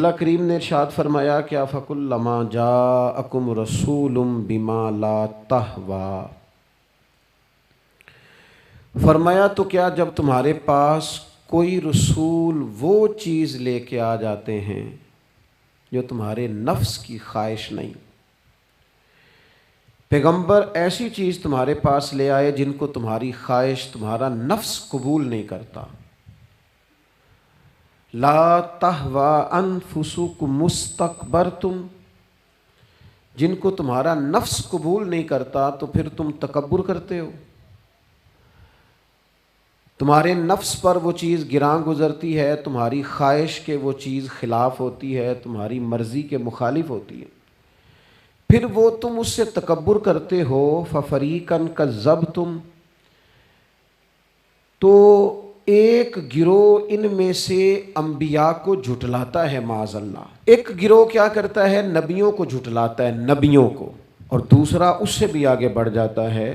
اللہ کریم نے ارشاد فرمایا کہ فَكُلَّمَا جَاءَكُمْ رَسُولٌ بِمَا لَا تَهْوَىٰ، فرمایا تو کیا جب تمہارے پاس کوئی رسول وہ چیز لے کے آ جاتے ہیں جو تمہارے نفس کی خواہش نہیں، پیغمبر ایسی چیز تمہارے پاس لے آئے جن کو تمہاری خواہش، تمہارا نفس قبول نہیں کرتا، لا تہویٰ انفسکم مستکبرتم، جن کو تمہارا نفس قبول نہیں کرتا تو پھر تم تکبر کرتے ہو، تمہارے نفس پر وہ چیز گراں گزرتی ہے، تمہاری خواہش کے وہ چیز خلاف ہوتی ہے، تمہاری مرضی کے مخالف ہوتی ہے، پھر وہ تم اس سے تکبر کرتے ہو، فَفَرِيقًا كَذَّبْتُمْ، تو ایک گروہ ان میں سے انبیاء کو جھٹلاتا ہے، معاذ اللہ، ایک گروہ کیا کرتا ہے؟ نبیوں کو جھٹلاتا ہے، نبیوں کو، اور دوسرا اس سے بھی آگے بڑھ جاتا ہے،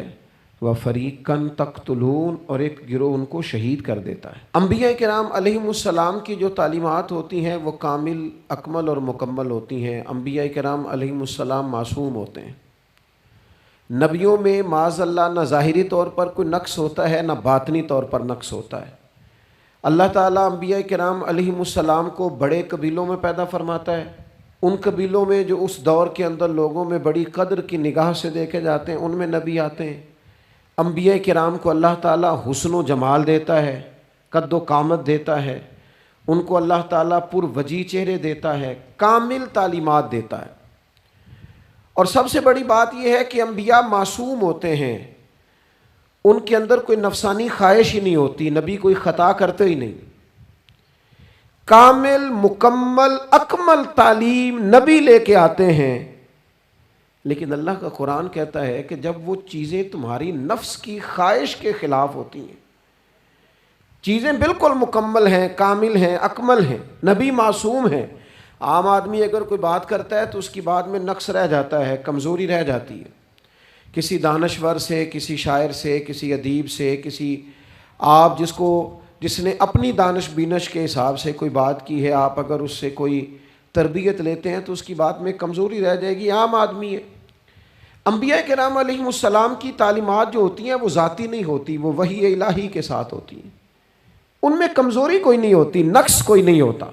وَفَرِيقًا تَقْتُلُونَ، اور ایک گروہ ان کو شہید کر دیتا ہے۔ انبیاء کرام علیہم السلام کی جو تعلیمات ہوتی ہیں وہ کامل، اکمل اور مکمل ہوتی ہیں۔ انبیاء کرام علیہم السلام معصوم ہوتے ہیں۔ نبیوں میں معاذ اللہ نہ ظاہری طور پر کوئی نقص ہوتا ہے، نہ باطنی طور پر نقص ہوتا ہے۔ اللہ تعالیٰ انبیاء کرام علیہم السلام کو بڑے قبیلوں میں پیدا فرماتا ہے، ان قبیلوں میں جو اس دور کے اندر لوگوں میں بڑی قدر کی نگاہ سے دیکھے جاتے ہیں، ان میں نبی آتے ہیں۔ انبیاء کرام کو اللہ تعالیٰ حسن و جمال دیتا ہے، قد و قامت دیتا ہے، ان کو اللہ تعالیٰ پر وجیح چہرے دیتا ہے، کامل تعلیمات دیتا ہے۔ اور سب سے بڑی بات یہ ہے کہ انبیاء معصوم ہوتے ہیں، ان کے اندر کوئی نفسانی خواہش ہی نہیں ہوتی، نبی کوئی خطا کرتے ہی نہیں۔ کامل، مکمل، اکمل تعلیم نبی لے کے آتے ہیں، لیکن اللہ کا قرآن کہتا ہے کہ جب وہ چیزیں تمہاری نفس کی خواہش کے خلاف ہوتی ہیں، چیزیں بالکل مکمل ہیں، کامل ہیں، اکمل ہیں، نبی معصوم ہیں۔ عام آدمی اگر کوئی بات کرتا ہے تو اس کی بات میں نقص رہ جاتا ہے، کمزوری رہ جاتی ہے، کسی دانشور سے، کسی شاعر سے، کسی ادیب سے، کسی آپ جس نے اپنی دانش بینش کے حساب سے کوئی بات کی ہے، آپ اگر اس سے کوئی تربیت لیتے ہیں تو اس کی بات میں کمزوری رہ جائے گی، عام آدمی ہے۔ انبیاء کرام علیہم السلام کی تعلیمات جو ہوتی ہیں وہ ذاتی نہیں ہوتی، وہ وحی الہی کے ساتھ ہوتی ہیں، ان میں کمزوری کوئی نہیں ہوتی، نقص کوئی نہیں ہوتا۔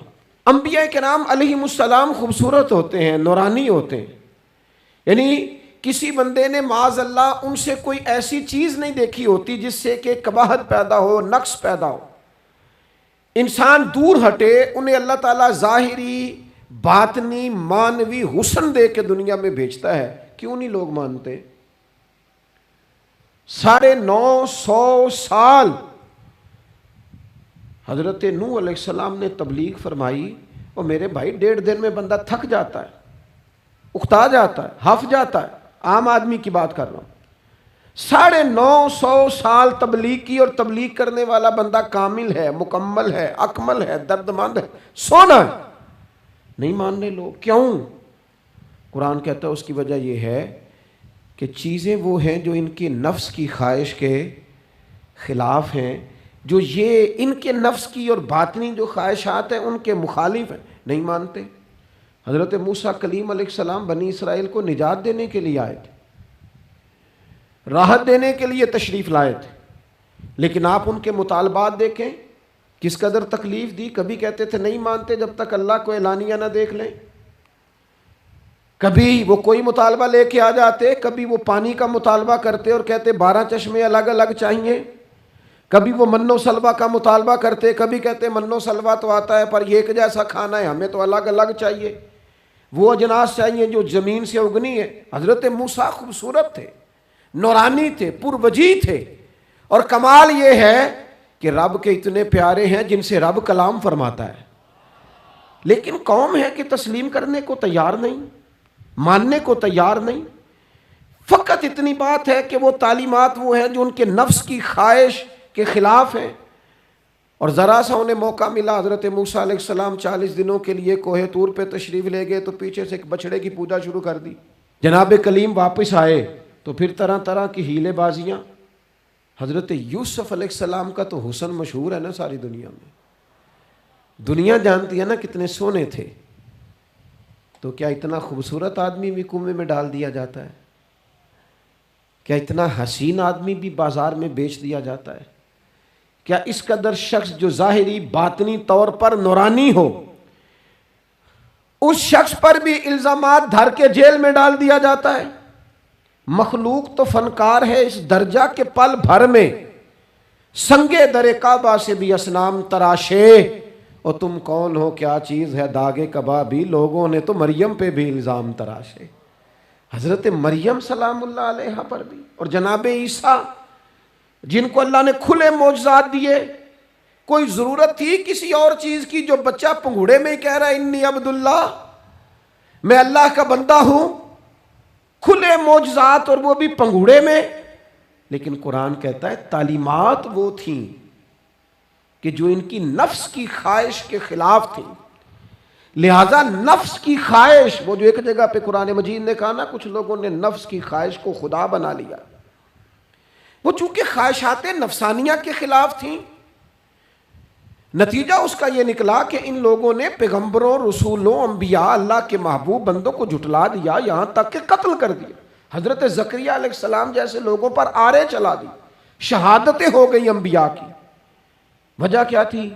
انبیاء کرام علیہم السلام خوبصورت ہوتے ہیں، نورانی ہوتے ہیں، یعنی کسی بندے نے معاذ اللہ ان سے کوئی ایسی چیز نہیں دیکھی ہوتی جس سے کہ قباحت پیدا ہو، نقص پیدا ہو۔ انسان دور ہٹے، انہیں اللہ تعالیٰ ظاہری، باطنی، معنوی حسن دے کے دنیا میں بھیجتا ہے، کیوں نہیں لوگ مانتے؟ 950 سال حضرت نوح علیہ السلام نے تبلیغ فرمائی، اور میرے بھائی 1.5 دن میں بندہ تھک جاتا ہے، اکتا جاتا ہے، ہف جاتا ہے، عام آدمی کی بات کر رہا ہوں۔ 950 سال تبلیغ کی، اور تبلیغ کرنے والا بندہ کامل ہے، مکمل ہے، اکمل ہے، درد مند ہے، سونا ہے، نہیں ماننے لوگ۔ کیوں؟ قرآن کہتا ہے اس کی وجہ یہ ہے کہ چیزیں وہ ہیں جو ان کے نفس کی خواہش کے خلاف ہیں، جو یہ ان کے نفس کی اور باطنی جو خواہشات ہیں ان کے مخالف ہیں، نہیں مانتے۔ حضرت موسیٰ کلیم علیہ السلام بنی اسرائیل کو نجات دینے کے لیے آئے تھے، راحت دینے کے لیے تشریف لائے تھے، لیکن آپ ان کے مطالبات دیکھیں کس قدر تکلیف دی۔ کبھی کہتے تھے نہیں مانتے جب تک اللہ کو اعلانیہ نہ دیکھ لیں، کبھی وہ کوئی مطالبہ لے کے آ جاتے، کبھی وہ پانی کا مطالبہ کرتے اور کہتے 12 چشمے الگ الگ چاہیے، کبھی وہ من و سلوہ کا مطالبہ کرتے، کبھی کہتے من و سلوہ تو آتا ہے پر ایک جیسا کھانا ہے، ہمیں تو الگ الگ چاہیے، وہ اجناس چاہیے جو زمین سے اگنی ہے۔ حضرت موسیٰ خوبصورت تھے، نورانی تھے، پر وجیح تھے، اور کمال یہ ہے کہ رب کے اتنے پیارے ہیں جن سے رب کلام فرماتا ہے، لیکن قوم ہے کہ تسلیم کرنے کو تیار نہیں، ماننے کو تیار نہیں۔ فقط اتنی بات ہے کہ وہ تعلیمات وہ ہیں جو ان کے نفس کی خواہش کے خلاف ہیں، اور ذرا سا انہیں موقع ملا، حضرت موسیٰ علیہ السلام 40 دنوں کے لیے کوہ طور پہ تشریف لے گئے تو پیچھے سے ایک بچڑے کی پوجا شروع کر دی۔ جناب کلیم واپس آئے تو پھر طرح طرح کی ہیلے بازیاں۔ حضرت یوسف علیہ السلام کا تو حسن مشہور ہے نا ساری دنیا میں، دنیا جانتی ہے نا کتنے سونے تھے، تو کیا اتنا خوبصورت آدمی بھی کنویں میں ڈال دیا جاتا ہے؟ کیا اتنا حسین آدمی بھی بازار میں بیچ دیا جاتا ہے؟ کیا اس قدر شخص جو ظاہری باطنی طور پر نورانی ہو، اس شخص پر بھی الزامات دھر کے جیل میں ڈال دیا جاتا ہے؟ مخلوق تو فنکار ہے اس درجہ کے پل بھر میں سنگے در کعبہ سے بھی اصنام تراشے، اور تم کون ہو کیا چیز ہے داغے کبابی، لوگوں نے تو مریم پہ بھی الزام تراشے۔ حضرت مریم سلام اللہ علیہ پر بھی، اور جناب عیسیٰ جن کو اللہ نے کھلے معجزات دیے، کوئی ضرورت تھی کسی اور چیز کی؟ جو بچہ پنگوڑے میں ہی کہہ رہا ہے انی عبداللہ، میں اللہ کا بندہ ہوں، کھلے معجزات اور وہ بھی پنگوڑے میں۔ لیکن قرآن کہتا ہے تعلیمات وہ تھیں کہ جو ان کی نفس کی خواہش کے خلاف تھیں، لہذا نفس کی خواہش، وہ جو ایک جگہ پہ قرآن مجید نے کہا نا کچھ لوگوں نے نفس کی خواہش کو خدا بنا لیا، وہ چونکہ خواہشات نفسانیہ کے خلاف تھیں، نتیجہ اس کا یہ نکلا کہ ان لوگوں نے پیغمبروں، رسولوں، انبیاء، اللہ کے محبوب بندوں کو جھٹلا دیا، یہاں تک کہ قتل کر دیا۔ حضرت زکریا علیہ السلام جیسے لوگوں پر آرے چلا دی، شہادتیں ہو گئی انبیاء کی۔ وجہ کیا تھی؟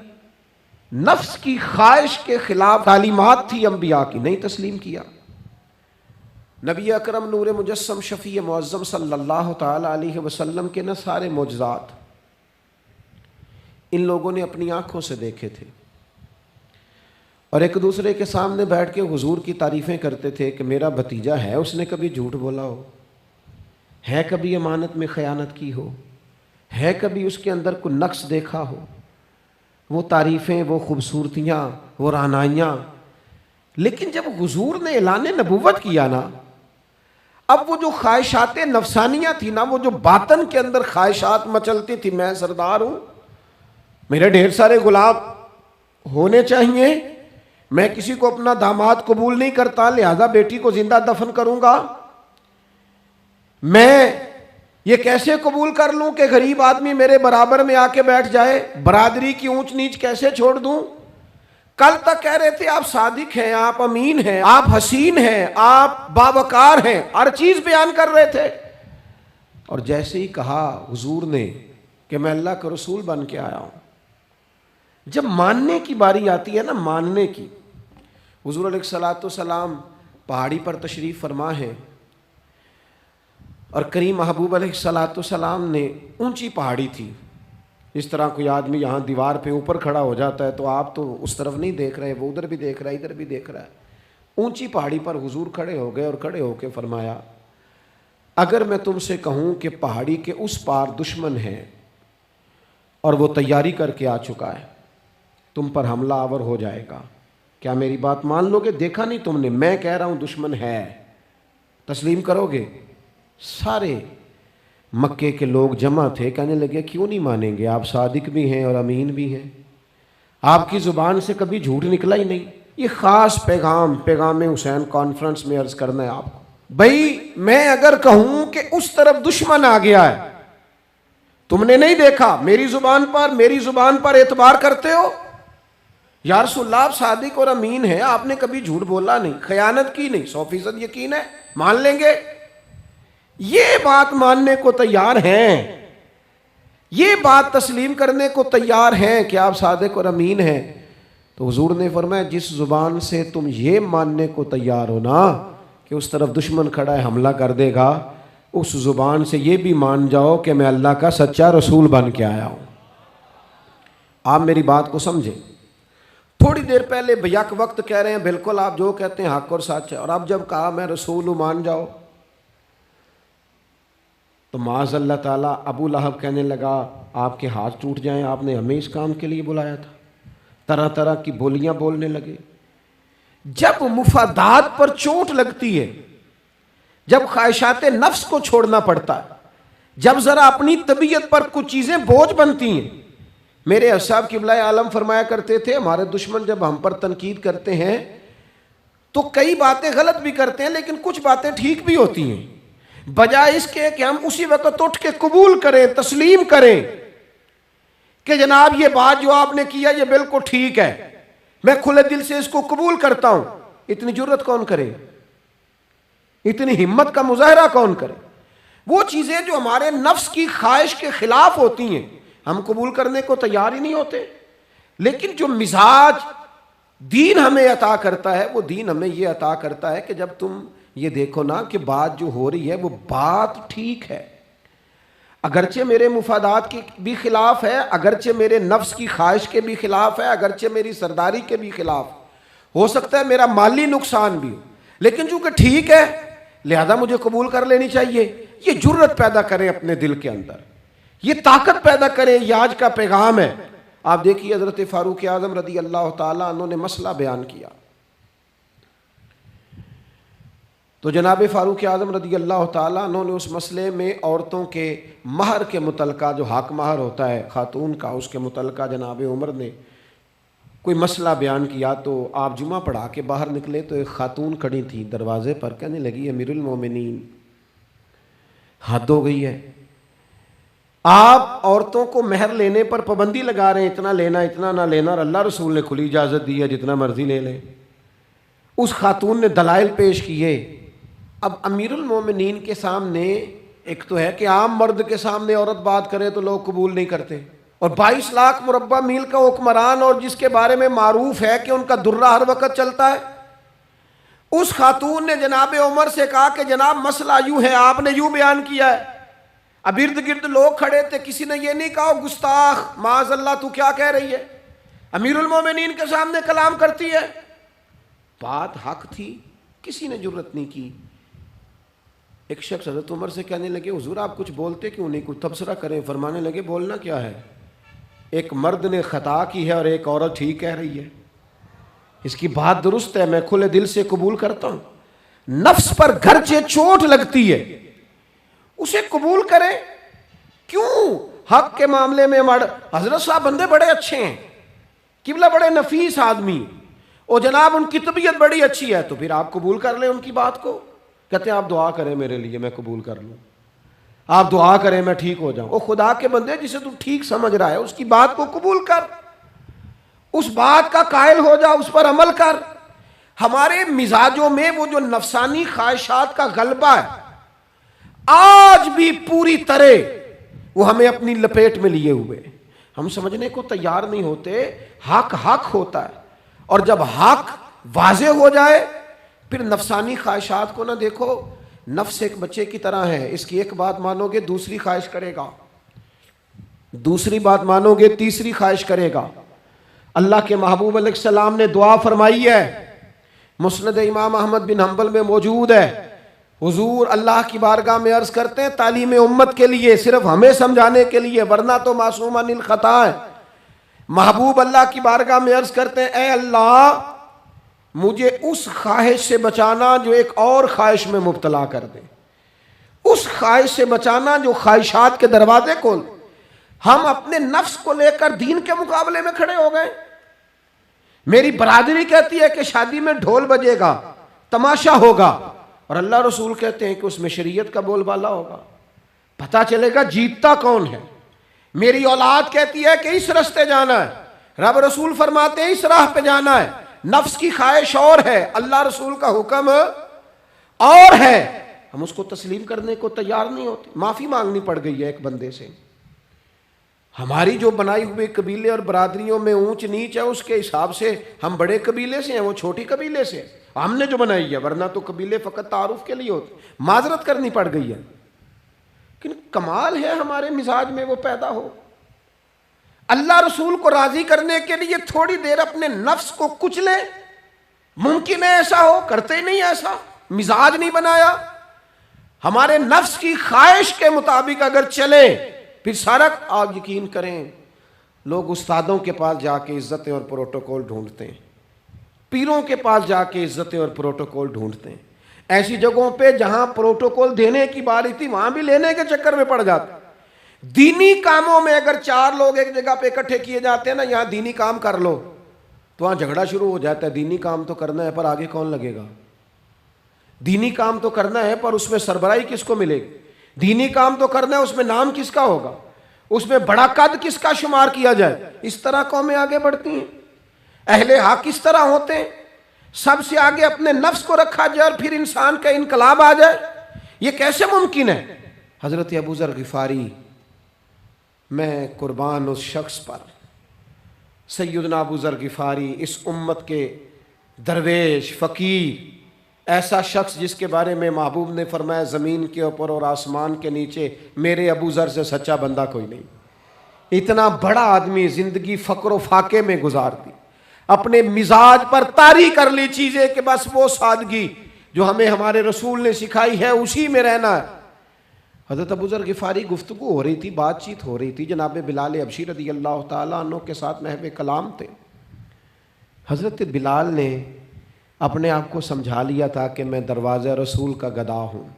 نفس کی خواہش کے خلاف تعلیمات تھی انبیاء کی، نہیں تسلیم کیا۔ نبی اکرم نور مجسم شفیع معظم صلی اللہ تعالی علیہ وسلم کے نہ سارے معجزات ان لوگوں نے اپنی آنکھوں سے دیکھے تھے، اور ایک دوسرے کے سامنے بیٹھ کے حضور کی تعریفیں کرتے تھے کہ میرا بھتیجا ہے، اس نے کبھی جھوٹ بولا ہو، ہے کبھی امانت میں خیانت کی ہو، ہے کبھی اس کے اندر کوئی نقص دیکھا ہو۔ وہ تعریفیں، وہ خوبصورتیاں، وہ رعنائیاں۔ لیکن جب حضور نے اعلان نبوت کیا نا، اب وہ جو خواہشات نفسانیہ تھی نا، وہ جو باطن کے اندر خواہشات مچلتی تھی، میں سردار ہوں، میرے ڈھیر سارے غلام ہونے چاہیے، میں کسی کو اپنا داماد قبول نہیں کرتا لہذا بیٹی کو زندہ دفن کروں گا، میں یہ کیسے قبول کر لوں کہ غریب آدمی میرے برابر میں آ کے بیٹھ جائے، برادری کی اونچ نیچ کیسے چھوڑ دوں۔ کل تک کہہ رہے تھے آپ صادق ہیں، آپ امین ہیں، آپ حسین ہیں، آپ باوقار ہیں، ہر چیز بیان کر رہے تھے، اور جیسے ہی کہا حضور نے کہ میں اللہ کا رسول بن کے آیا ہوں، جب ماننے کی باری آتی ہے نا، ماننے کی، حضور علیہ الصلوۃ والسلام پہاڑی پر تشریف فرما ہے، اور کریم محبوب علیہ الصلوۃ والسلام نے، اونچی پہاڑی تھی، اس طرح کوئی آدمی یہاں دیوار پہ اوپر کھڑا ہو جاتا ہے تو آپ تو اس طرف نہیں دیکھ رہے، وہ ادھر بھی دیکھ رہا ہے، ادھر بھی دیکھ رہا ہے۔ اونچی پہاڑی پر حضور کھڑے ہو گئے، اور کھڑے ہو کے فرمایا اگر میں تم سے کہوں کہ پہاڑی کے اس پار دشمن ہے اور وہ تیاری کر کے آ چکا ہے، تم پر حملہ آور ہو جائے گا، کیا میری بات مان لو گے؟ دیکھا نہیں تم نے، میں کہہ رہا ہوں دشمن ہے، تسلیم کرو گے؟ سارے مکے کے لوگ جمع تھے، کہنے لگے کیوں نہیں مانیں گے، آپ صادق بھی ہیں اور امین بھی ہیں، آپ کی زبان سے کبھی جھوٹ نکلا ہی نہیں۔ یہ خاص پیغام حسین کانفرنس میں عرض کرنا ہے آپ کو، بھائی میں اگر کہوں کہ اس طرف دشمن آ گیا ہے، تم نے نہیں دیکھا، میری زبان پر اعتبار کرتے ہو؟ یا رسول اللہ آپ صادق اور امین ہیں، آپ نے کبھی جھوٹ بولا نہیں، خیانت کی نہیں، 100% یقین ہے، مان لیں گے؟ یہ بات ماننے کو تیار ہیں، یہ بات تسلیم کرنے کو تیار ہیں کہ آپ صادق اور امین ہیں، تو حضور نے فرمایا جس زبان سے تم یہ ماننے کو تیار ہو نا کہ اس طرف دشمن کھڑا ہے حملہ کر دے گا، اس زبان سے یہ بھی مان جاؤ کہ میں اللہ کا سچا رسول بن کے آیا ہوں۔ آپ میری بات کو سمجھیں، تھوڑی دیر پہلے بیک وقت کہہ رہے ہیں بالکل آپ جو کہتے ہیں حق اور سچ ہے، اور اب جب کہا میں رسول ہوں مان جاؤ، تو معاذ اللہ تعالیٰ ابو لہب کہنے لگا آپ کے ہاتھ ٹوٹ جائیں، آپ نے ہمیں اس کام کے لیے بلایا تھا، طرح طرح کی بولیاں بولنے لگے۔ جب مفادات پر چوٹ لگتی ہے، جب خواہشات نفس کو چھوڑنا پڑتا ہے، جب ذرا اپنی طبیعت پر کچھ چیزیں بوجھ بنتی ہیں، میرے اصحاب قبلہ عالم فرمایا کرتے تھے ہمارے دشمن جب ہم پر تنقید کرتے ہیں تو کئی باتیں غلط بھی کرتے ہیں لیکن کچھ باتیں ٹھیک بھی ہوتی ہیں، بجائے اس کے کہ ہم اسی وقت اٹھ کے قبول کریں، تسلیم کریں کہ جناب یہ بات جو آپ نے کیا یہ بالکل ٹھیک ہے، میں کھلے دل سے اس کو قبول کرتا ہوں، اتنی جرت کون کرے؟ اتنی ہمت کا مظاہرہ کون کرے؟ وہ چیزیں جو ہمارے نفس کی خواہش کے خلاف ہوتی ہیں ہم قبول کرنے کو تیار ہی نہیں ہوتے. لیکن جو مزاج دین ہمیں عطا کرتا ہے، وہ دین ہمیں یہ عطا کرتا ہے کہ جب تم یہ دیکھو نا کہ بات جو ہو رہی ہے وہ بات ٹھیک ہے، اگرچہ میرے مفادات کے بھی خلاف ہے، اگرچہ میرے نفس کی خواہش کے بھی خلاف ہے، اگرچہ میری سرداری کے بھی خلاف، ہو سکتا ہے میرا مالی نقصان بھی ہو، لیکن چونکہ ٹھیک ہے لہذا مجھے قبول کر لینی چاہیے. یہ جرت پیدا کریں اپنے دل کے اندر، یہ طاقت پیدا کریں. یہ آج کا پیغام ہے. آپ دیکھیے حضرت فاروق اعظم رضی اللہ تعالیٰ عنہ نے مسئلہ بیان کیا تو جناب فاروق اعظم رضی اللہ تعالیٰ عنہ نے اس مسئلے میں عورتوں کے مہر کے متعلقہ، جو حق مہر ہوتا ہے خاتون کا، اس کے متعلقہ جناب عمر نے کوئی مسئلہ بیان کیا. تو آپ جمعہ پڑھا کے باہر نکلے تو ایک خاتون کھڑی تھی دروازے پر، کہنے لگی امیر المومنین حد ہو گئی ہے، آپ عورتوں کو مہر لینے پر پابندی لگا رہے ہیں، اتنا لینا اتنا نہ لینا، اور اللہ رسول نے کھلی اجازت دی ہے جتنا مرضی لے لیں. اس خاتون نے دلائل پیش کیے. اب امیر المومنین کے سامنے ایک تو ہے کہ عام مرد کے سامنے عورت بات کرے تو لوگ قبول نہیں کرتے، اور 22 لاکھ مربع میل کا حکمران اور جس کے بارے میں معروف ہے کہ ان کا درہ ہر وقت چلتا ہے، اس خاتون نے جناب عمر سے کہا کہ جناب مسئلہ یوں ہے، آپ نے یوں بیان کیا ہے. اب ارد گرد لوگ کھڑے تھے، کسی نے یہ نہیں کہا گستاخ معاذ اللہ تو کیا کہہ رہی ہے، امیر المومنین کے سامنے کلام کرتی ہے. بات حق تھی، کسی نے جرت نہیں کی. ایک شخص حضرت عمر سے کہنے لگے حضور آپ کچھ بولتے کیوں نہیں، کچھ تبصرہ کریں. فرمانے لگے بولنا کیا ہے، ایک مرد نے خطا کی ہے اور ایک عورت ٹھیک کہہ رہی ہے، اس کی بات درست ہے، میں کھلے دل سے قبول کرتا ہوں. نفس پر گرچہ چوٹ لگتی ہے اسے قبول کریں. کیوں حق کے معاملے میں حضرت صاحب بندے بڑے اچھے ہیں، قبلہ بڑے نفیس آدمی، اور جناب ان کی طبیعت بڑی اچھی ہے، تو پھر آپ قبول کر لیں ان کی بات کو. کہتے ہیں آپ دعا کریں میرے لیے میں قبول کر لوں، آپ دعا کریں میں ٹھیک ہو جاؤں. او خدا کے بندے، جسے تو ٹھیک سمجھ رہا ہے اس کی بات کو قبول کر، اس بات کا قائل ہو جا، اس پر عمل کر. ہمارے مزاجوں میں وہ جو نفسانی خواہشات کا غلبہ ہے آج بھی پوری طرح وہ ہمیں اپنی لپیٹ میں لیے ہوئے، ہم سمجھنے کو تیار نہیں ہوتے. حق حق ہوتا ہے، اور جب حق واضح ہو جائے پھر نفسانی خواہشات کو نہ دیکھو. نفس ایک بچے کی طرح ہے، اس کی ایک بات مانو گے دوسری خواہش کرے گا، دوسری بات مانو گے تیسری خواہش کرے گا. اللہ کے محبوب علیہ السلام نے دعا فرمائی ہے، مسند امام احمد بن حنبل میں موجود ہے. حضور اللہ کی بارگاہ میں عرض کرتے ہیں تعلیم امت کے لیے، صرف ہمیں سمجھانے کے لیے، ورنہ تو معصوم عن الخطا ہے. محبوب اللہ کی بارگاہ میں عرض کرتے ہیں اے اللہ مجھے اس خواہش سے بچانا جو ایک اور خواہش میں مبتلا کر دے، اس خواہش سے بچانا جو خواہشات کے دروازے کھول. ہم اپنے نفس کو لے کر دین کے مقابلے میں کھڑے ہو گئے. میری برادری کہتی ہے کہ شادی میں ڈھول بجے گا، تماشا ہوگا، اور اللہ رسول کہتے ہیں کہ اس میں شریعت کا بول بالا ہوگا، پتہ چلے گا جیتتا کون ہے. میری اولاد کہتی ہے کہ اس رستے جانا ہے، رب رسول فرماتے ہیں اس راہ پہ جانا ہے. نفس کی خواہش اور ہے، اللہ رسول کا حکم اور ہے، ہم اس کو تسلیم کرنے کو تیار نہیں ہوتے. معافی مانگنی پڑ گئی ہے ایک بندے سے. ہماری جو بنائی ہوئی قبیلے اور برادریوں میں اونچ نیچ ہے اس کے حساب سے ہم بڑے قبیلے سے ہیں، وہ چھوٹی قبیلے سے ہم نے جو بنائی ہے، ورنہ تو قبیلے فقط تعارف کے لیے ہوتے. معذرت کرنی پڑ گئی ہے، لیکن کمال ہے ہمارے مزاج میں وہ پیدا ہو. اللہ رسول کو راضی کرنے کے لیے تھوڑی دیر اپنے نفس کو کچلے. ممکن ہے ایسا ہو، کرتے ہی نہیں ایسا، مزاج نہیں بنایا. ہمارے نفس کی خواہش کے مطابق اگر چلے پھر سارا. آپ یقین کریں لوگ استادوں کے پاس جا کے عزتیں اور پروٹوکول ڈھونڈتے ہیں، پیروں کے پاس جا کے عزتیں اور پروٹوکول ڈھونڈتے ہیں. ایسی جگہوں پہ جہاں پروٹوکول دینے کی باری تھی وہاں بھی لینے کے چکر میں پڑ جاتے. دینی کاموں میں اگر 4 لوگ ایک جگہ پہ اکٹھے کیے جاتے ہیں نا، یہاں دینی کام کر لو، تو وہاں جھگڑا شروع ہو جاتا ہے. دینی کام تو کرنا ہے پر آگے کون لگے گا، دینی کام تو کرنا ہے پر اس میں سربراہی کس کو ملے گی، دینی کام تو کرنا ہے اس میں نام کس کا ہوگا، اس میں بڑا قد کس کا شمار کیا جائے. اس طرح قومیں آگے بڑھتی ہیں. اہل حق اس طرح ہوتے ہیں. سب سے آگے اپنے نفس کو رکھا جائے اور پھر انسان کا انقلاب آ جائے؟ یہ کیسے ممکن ہے؟ حضرت ابو ذر غفاری، میں قربان اس شخص پر، سیدنا ابو ذر غفاری اس امت کے درویش فقیر، ایسا شخص جس کے بارے میں محبوب نے فرمایا زمین کے اوپر اور آسمان کے نیچے میرے ابو ذر سے سچا بندہ کوئی نہیں۔ اتنا بڑا آدمی زندگی فقر و فاقے میں گزار دی، اپنے مزاج پر طاری کر لی چیزیں کہ بس وہ سادگی جو ہمیں ہمارے رسول نے سکھائی ہے اسی میں رہنا ہے۔ حضرت ابو ذر غفاری گفتگو ہو رہی تھی، بات چیت ہو رہی تھی، جناب بلال حبشی رضی اللہ تعالیٰ عنہ کے ساتھ محو کلام تھے۔ حضرت بلال نے اپنے آپ کو سمجھا لیا تھا کہ میں دروازہ رسول کا گدا ہوں۔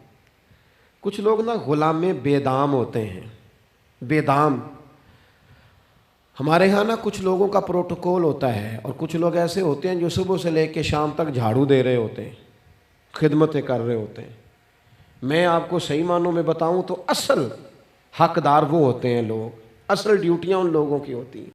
کچھ لوگ نا غلام بے دام ہوتے ہیں، بے دام۔ ہمارے ہاں نا کچھ لوگوں کا پروٹوکول ہوتا ہے، اور کچھ لوگ ایسے ہوتے ہیں جو صبح سے لے کے شام تک جھاڑو دے رہے ہوتے ہیں، خدمتیں کر رہے ہوتے ہیں۔ میں آپ کو صحیح معنوں میں بتاؤں تو اصل حقدار وہ ہوتے ہیں لوگ، اصل ڈیوٹیاں ان لوگوں کی ہوتی ہیں۔